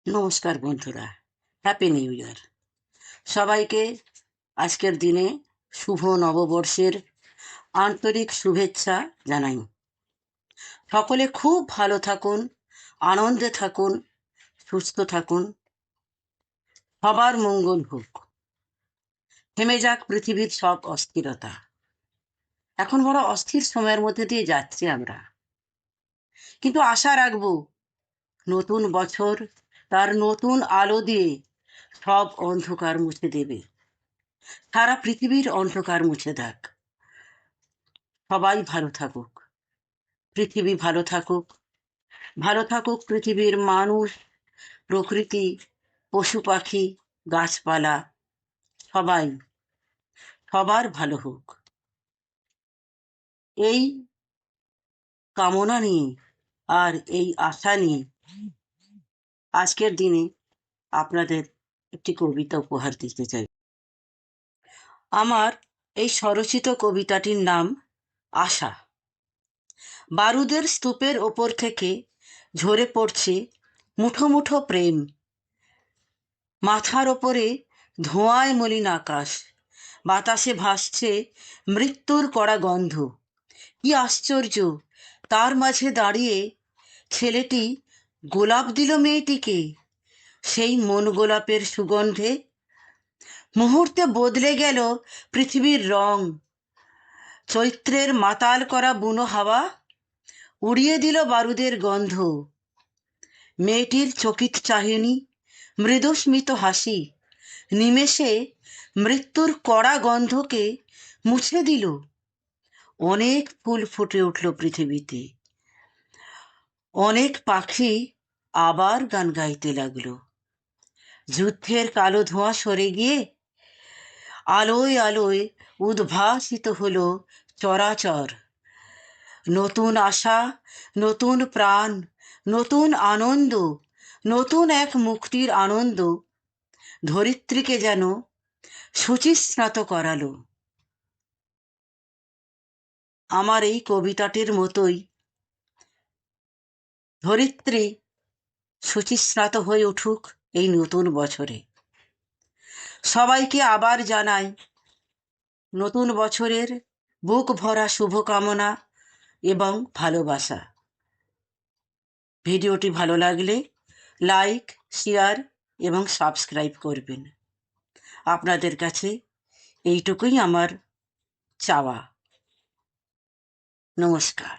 নমস্কার বন্ধুরা, happy new year সবাইকে। আজকের দিনে শুভ নববর্ষের আন্তরিক শুভেচ্ছা জানাই। সকলে খুব ভালো থাকুন, আনন্দে থাকুন, সুস্থ থাকুন, সবার মঙ্গল হোক। থেমে যাক পৃথিবীর সব অস্থিরতা। এখন বড় অস্থির সময়ের মধ্যে দিয়ে যাচ্ছি আমরা, কিন্তু আশা রাখবো নতুন বছর তার নতুন আলো দিয়ে সব অন্ধকার মুছে দেবে। সারা পৃথিবীর অন্ধকার মুছে দেখ। সবাই ভালো থাকুক, পৃথিবী ভালো থাকুক, ভালো থাকুক পৃথিবীর মানুষ, প্রকৃতি, পশু পাখি, গাছপালা, সবাই, সবার ভালো হোক, এই কামনা নিয়ে আর এই আশা নিয়ে আজকের দিনে আপনাদের একটি কবিতা উপহার দিতে চাই। আমার এই স্বরচিত কবিতাটির নাম আশা। বারুদের স্তূপের ওপর থেকে ঝরে পড়ছে মুঠো মুঠো প্রেম। মাথার ওপরে ধোঁয়ায় মলিন আকাশ, বাতাসে ভাসছে মৃত্যুর কড়া গন্ধ। কি আশ্চর্য, তার মাঝে দাঁড়িয়ে ছেলেটি গোলাপ দিল মেয়েটিকে। সেই মন গোলাপের সুগন্ধে মুহূর্তে বদলে গেল পৃথিবীর রং। চৈত্রের মাতাল করা বুনো হাওয়া উড়িয়ে দিল বারুদের গন্ধ। মেয়েটির চকিত চাহনি, মৃদুস্মিত হাসি নিমেষে মৃত্যুর কড়া গন্ধকে মুছে দিল। অনেক ফুল ফুটে উঠল পৃথিবীতে, অনেক পাখি আবার গান গাইতে লাগলো। যুদ্ধের কালো ধোঁয়া সরে গিয়ে আলোয় আলোয় উদ্ভাসিত হলো চরাচর। নতুন আশা, নতুন প্রাণ, নতুন আনন্দ, নতুন এক মুক্তির আনন্দ ধরিত্রীকে যেন শুচিস্নাত করালো। আমার এই কবিতাটির মতোই ধরিত্রী শুচিস্নাত হয়ে উঠুক এই নতুন বছরে। সবাইকে আবার জানাই নতুন বছরের বুক ভরা শুভকামনা এবং ভালোবাসা। ভিডিওটি ভালো লাগলে লাইক, শেয়ার এবং সাবস্ক্রাইব করবেন। আপনাদের কাছে এইটুকুই আমার চাওয়া। নমস্কার।